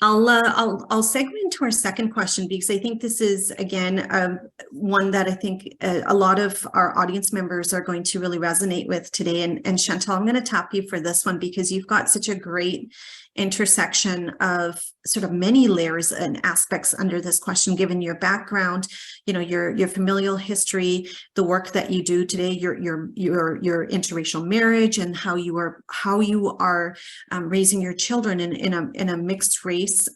I'll segment to our second question, because I think this is, again, one that I think a lot of our audience members are going to really resonate with today. And Chantal, I'm going to tap you for this one, because you've got such a great intersection of sort of many layers and aspects under this question, given your background, you know, your familial history, the work that you do today, your interracial marriage, and how you are raising your children in a mixed race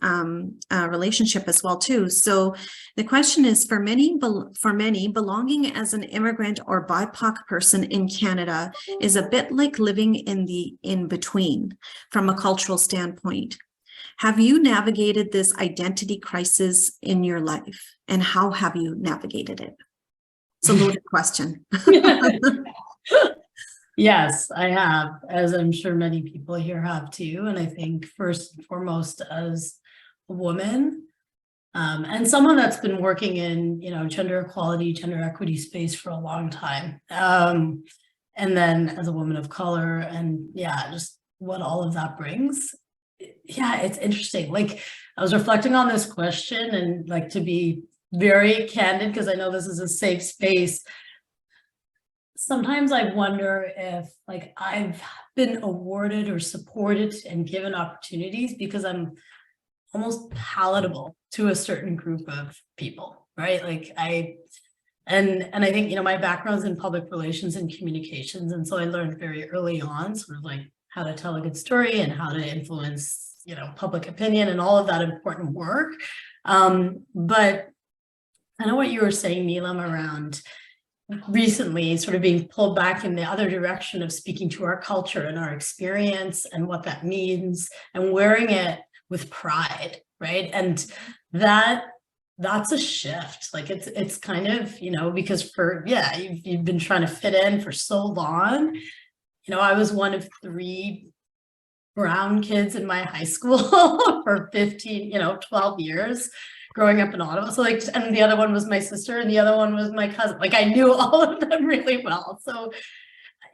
relationship as well too. So the question is, for many, belonging as an immigrant or BIPOC person in Canada is a bit like living in the in-between from a cultural standpoint. Have you navigated this identity crisis in your life, and how have you navigated it? It's a loaded question. Yes, I have, as I'm sure many people here have too. And I think first and foremost, as a woman, and someone that's been working in, you know, gender equality, gender equity space for a long time. And then as a woman of color, and yeah, just what all of that brings. Yeah, it's interesting. Like, I was reflecting on this question, and like, to be very candid, because I know this is a safe space, sometimes I wonder if, like, I've been awarded or supported and given opportunities because I'm almost palatable to a certain group of people, right? Like, and I think, you know, my background's in public relations and communications, and so I learned very early on sort of like how to tell a good story and how to influence, you know, public opinion and all of that important work. But I know what you were saying, Neelam, around recently sort of being pulled back in the other direction of speaking to our culture and our experience and what that means, and wearing it with pride, right? And that's a shift. Like, it's kind of, you know, because you've been trying to fit in for so long. You know, I was one of 3 brown kids in my high school for 12 years growing up in Ottawa. So like, and the other one was my sister, and the other one was my cousin. Like, I knew all of them really well. So,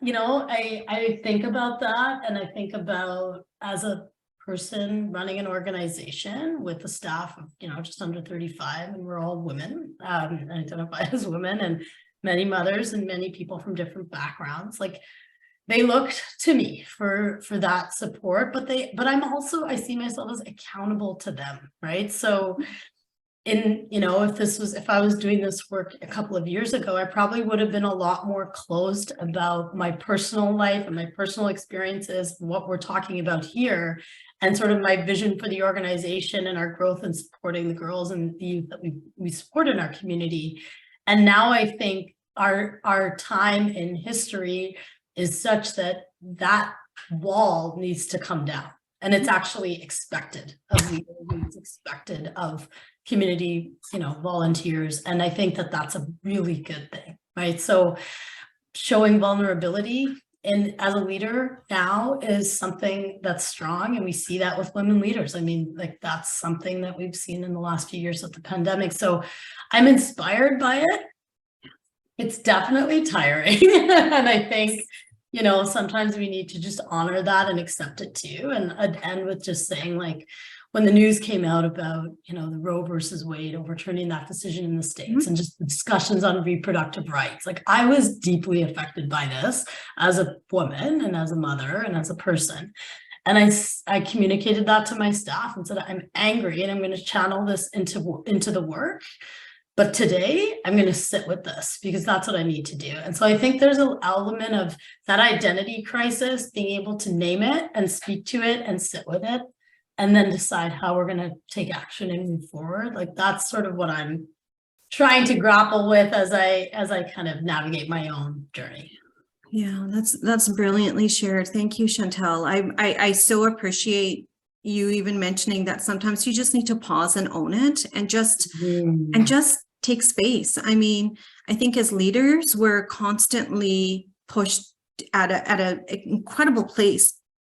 you know, I think about that, and I think about, as a person running an organization with a staff of, you know, just under 35, and we're all women, identify as women, and many mothers and many people from different backgrounds. Like, they looked to me for that support, but I see myself as accountable to them, right? So you know, if I was doing this work a couple of years ago, I probably would have been a lot more closed about my personal life and my personal experiences, what we're talking about here, and sort of my vision for the organization and our growth in supporting the girls and the youth that we support in our community. And now I think our time in history is such that wall needs to come down, and it's actually expected of leaders, it's expected of community, you know, volunteers. And I think that that's a really good thing, right? So showing vulnerability as a leader now is something that's strong, and we see that with women leaders. I mean, like, that's something that we've seen in the last few years of the pandemic. So I'm inspired by it. It's definitely tiring. And I think, you know, sometimes we need to just honor that and accept it too. And I'd end with just saying, like, when the news came out about, you know, the Roe versus Wade, overturning that decision in the States, and just the discussions on reproductive rights, like, I was deeply affected by this as a woman and as a mother and as a person. And I communicated that to my staff and said, I'm angry and I'm going to channel this into the work. But today I'm going to sit with this because that's what I need to do. And so I think there's an element of that identity crisis, being able to name it and speak to it and sit with it, and then decide how we're going to take action and move forward. Like, that's sort of what I'm trying to grapple with as I kind of navigate my own journey. Yeah, that's brilliantly shared. Thank you, Chantal. I so appreciate you even mentioning that sometimes you just need to pause and own it, and just take space. I mean, I think as leaders, we're constantly pushed at an incredible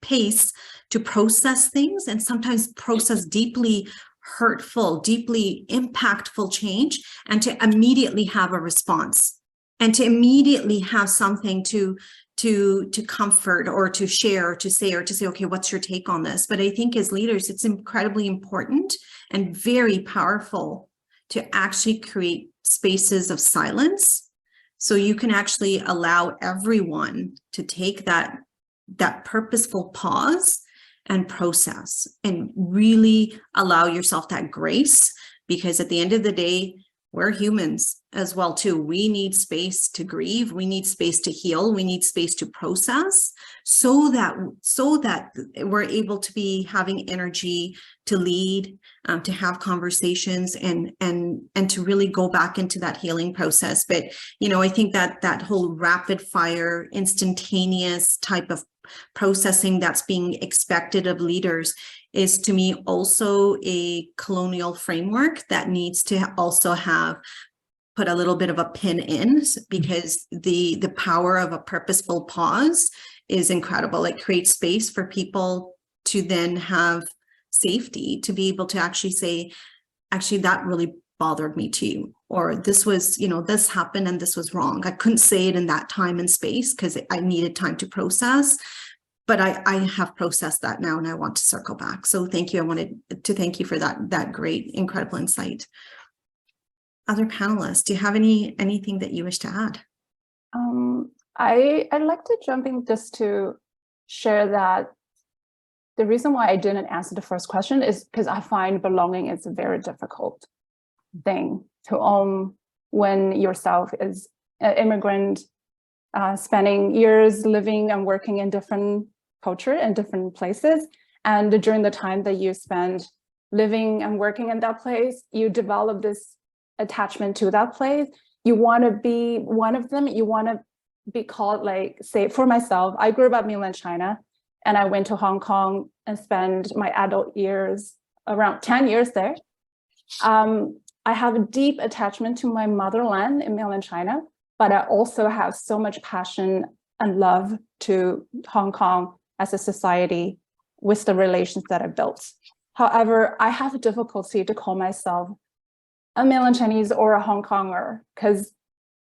pace to process things, and sometimes process deeply hurtful, deeply impactful change, and to immediately have a response, and to immediately have something to to comfort or to share, to say, okay, what's your take on this? But I think as leaders, it's incredibly important and very powerful to actually create spaces of silence. So you can actually allow everyone to take that purposeful pause and process and really allow yourself that grace, because at the end of the day, we're humans as well too. We need space to grieve. We need space to heal. We need space to process so that we're able to be having energy to lead, to have conversations and to really go back into that healing process. But, I think that whole rapid fire, instantaneous type of processing that's being expected of leaders is, to me, also a colonial framework that needs to also put a little bit of a pin in, because the power of a purposeful pause is incredible. It creates space for people to then have safety, to be able to actually say, actually, that really bothered me too, or this was, this happened and this was wrong. I couldn't say it in that time and space because I needed time to process. But I have processed that now and I want to circle back. So thank you. I wanted to thank you for that great, incredible insight. Other panelists, do you have anything that you wish to add? I'd like to jump in just to share that the reason why I didn't answer the first question is because I find belonging is a very difficult thing to own when yourself is an immigrant, spending years living and working in different culture and different places. And during the time that you spend living and working in that place, you develop this attachment to that place. You want to be one of them. You want to be called, like, say, for myself, I grew up in mainland China and I went to Hong Kong and spent my adult years, around 10 years there. I have a deep attachment to my motherland in mainland China, but I also have so much passion and love to Hong Kong as a society with the relations that I built. However, I have difficulty to call myself a mainland Chinese or a Hong Konger because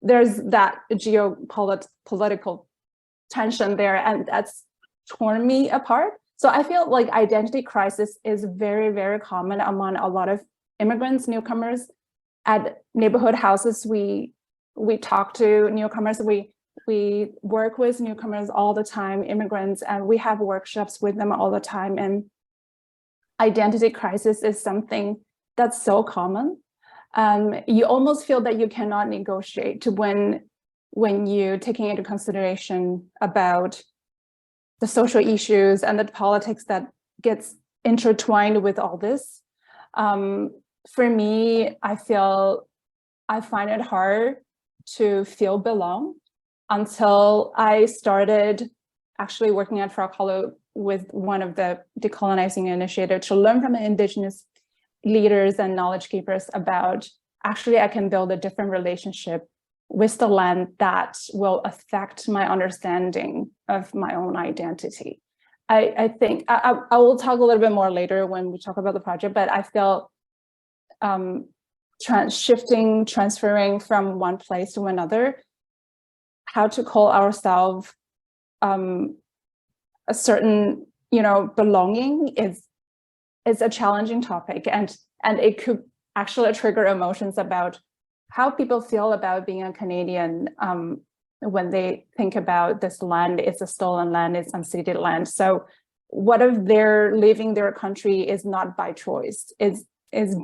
there's that geopolitical tension there, and that's torn me apart. So I feel like identity crisis is very, very common among a lot of immigrants, newcomers. At neighborhood houses, we talk to newcomers, we work with newcomers all the time, immigrants, and we have workshops with them all the time. And identity crisis is something that's so common. You almost feel that you cannot negotiate when you taking into consideration about the social issues and the politics that gets intertwined with all this. For me, I find it hard to feel belong until I started actually working at Frog Hollow with one of the decolonizing initiatives to learn from Indigenous leaders and knowledge keepers about actually I can build a different relationship with the land that will affect my understanding of my own identity. I think I will talk a little bit more later when we talk about the project, but I feel transferring from one place to another, how to call ourselves a certain, belonging is a challenging topic, and it could actually trigger emotions about how people feel about being a Canadian when they think about this land. It's a stolen land, it's unceded land. So what if they're leaving their country is not by choice, is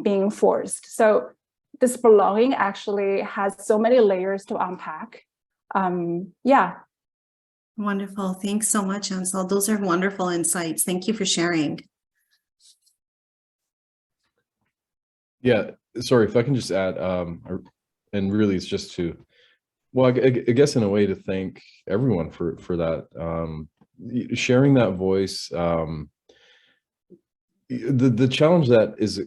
being forced? So this belonging actually has so many layers to unpack. Yeah. Wonderful. Thanks so much, Ansel. Those are wonderful insights. Thank you for sharing. Yeah, sorry, if I can just add, and really it's just to, well, I guess in a way to thank everyone for that, sharing that voice. The challenge that is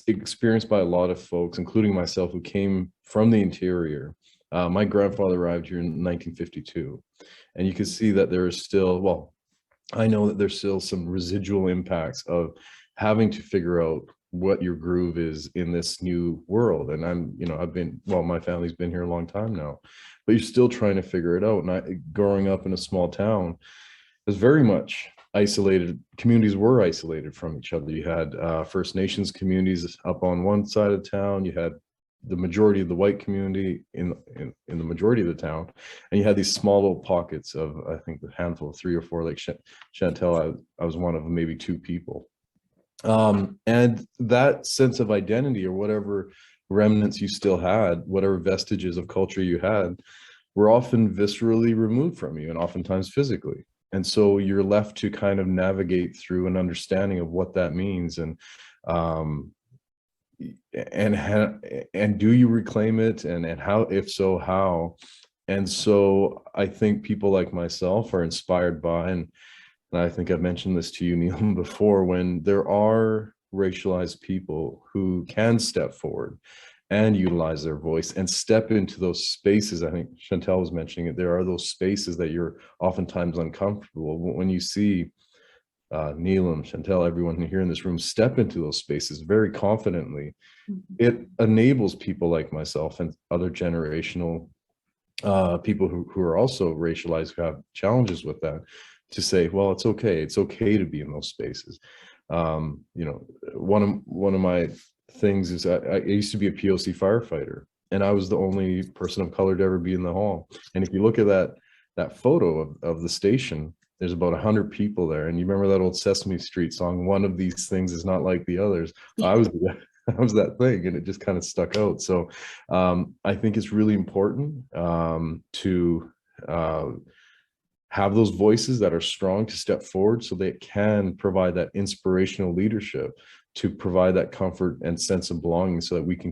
experienced by a lot of folks, including myself, who came from the interior. My grandfather arrived here in 1952, and you can see that there is still, well, I know that there's still some residual impacts of having to figure out what your groove is in this new world. And my family's been here a long time now, but you're still trying to figure it out. And growing up in a small town is very much isolated. Communities were isolated from each other. You had First Nations communities up on one side of town. You had the majority of the white community in the majority of the town, and you had these small little pockets of, I think, a handful of 3 or 4, like Chantel. I was one of maybe 2 people, and that sense of identity, or whatever remnants you still had, whatever vestiges of culture you had, were often viscerally removed from you, and oftentimes physically. And so you're left to kind of navigate through an understanding of what that means, and do you reclaim it, and how, if so, how? And so I think people like myself are inspired by, and I think I've mentioned this to you, Neelam, before, when there are racialized people who can step forward and utilize their voice and step into those spaces. I think Chantel was mentioning it. There are those spaces that you're oftentimes uncomfortable. When you see Neelam, Chantel, everyone here in this room step into those spaces very confidently, it enables people like myself and other generational people who are also racialized, who have challenges with that, to say, well, it's okay to be in those spaces. One of my things is, I used to be a POC firefighter, and I was the only person of color to ever be in the hall. And if you look at that photo of the station, there's about 100 people there. And you remember that old Sesame Street song, "One of these things is not like the others." I was that thing, and it just kind of stuck out. So I think it's really important to have those voices that are strong to step forward, so they can provide that inspirational leadership, to provide that comfort and sense of belonging, so that we can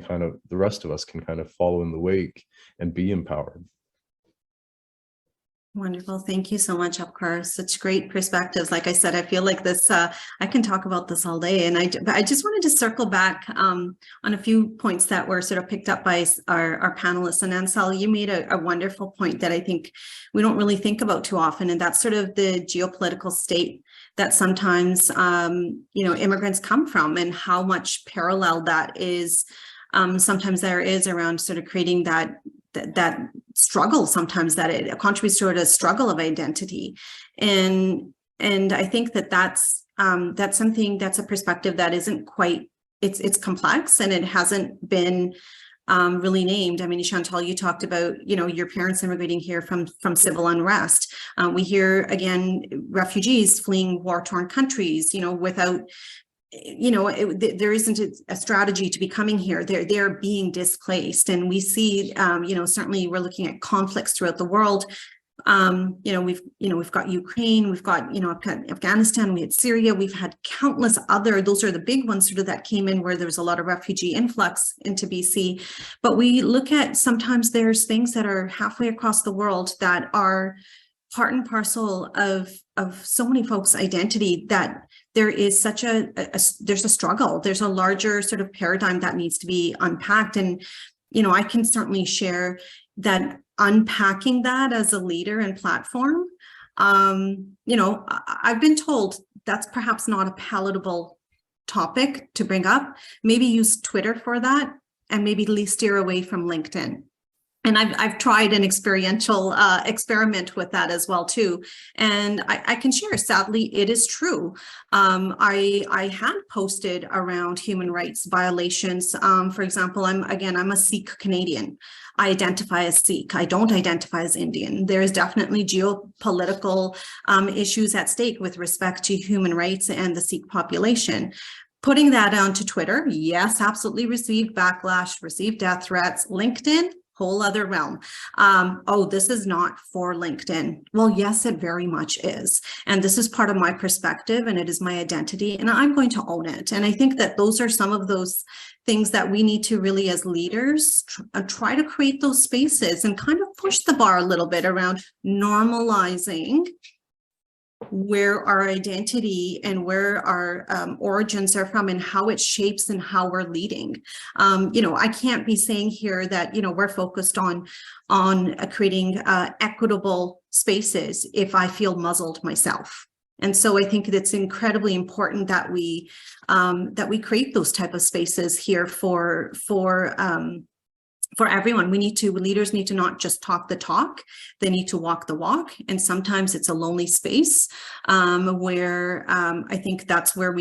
the rest of us can kind of follow in the wake and be empowered. Wonderful. Thank you so much, Apkar. Such great perspectives. Like I said, I feel like this, I can talk about this all day. And I just wanted to circle back on a few points that were sort of picked up by our panelists. And Ansel, you made a wonderful point that I think we don't really think about too often. And that's sort of the geopolitical state that sometimes, immigrants come from, and how much parallel that is. Sometimes there is around sort of creating that struggle, sometimes that it contributes to a struggle of identity. And I think that's something, that's a perspective that isn't quite, it's complex, and it hasn't been really named. I mean, Chantal, you talked about, your parents immigrating here from civil unrest. We hear, again, refugees fleeing war-torn countries, without, there isn't a strategy to be coming here. They're being displaced, and we see, certainly we're looking at conflicts throughout the world. We've got Ukraine, we've got, Afghanistan, we had Syria, we've had countless other, those are the big ones sort of that came in where there was a lot of refugee influx into BC. But we look at, sometimes there's things that are halfway across the world that are part and parcel of so many folks' identity, that there is such there's a struggle. There's a larger sort of paradigm that needs to be unpacked. And, I can certainly share that unpacking that as a leader and platform, I've been told that's perhaps not a palatable topic to bring up. Maybe use Twitter for that, and maybe at least steer away from LinkedIn. And I've tried an experiential experiment with that as well too. And I can share, sadly, it is true. I had posted around human rights violations. For example, I'm a Sikh Canadian. I identify as Sikh. I don't identify as Indian. There is definitely geopolitical issues at stake with respect to human rights and the Sikh population. Putting that onto Twitter, yes, absolutely received backlash, received death threats. LinkedIn, whole other realm. This is not for LinkedIn. Well, yes, it very much is. And this is part of my perspective, and it is my identity, and I'm going to own it. And I think that those are some of those things that we need to really, as leaders, try to create those spaces and kind of push the bar a little bit around normalizing where our identity and where our origins are from, and how it shapes and how we're leading. I can't be saying here that, we're focused on creating equitable spaces if I feel muzzled myself. And so I think it's incredibly important that we create those type of spaces here for everyone. Leaders need to not just talk the talk, they need to walk the walk. And sometimes it's a lonely space where I think that's where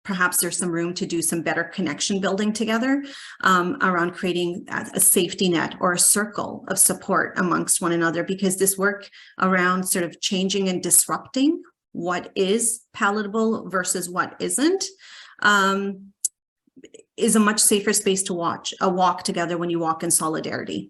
perhaps there's some room to do some better connection building together around creating a safety net or a circle of support amongst one another, because this work around sort of changing and disrupting what is palatable versus what isn't is a much safer space to walk together when you walk in solidarity.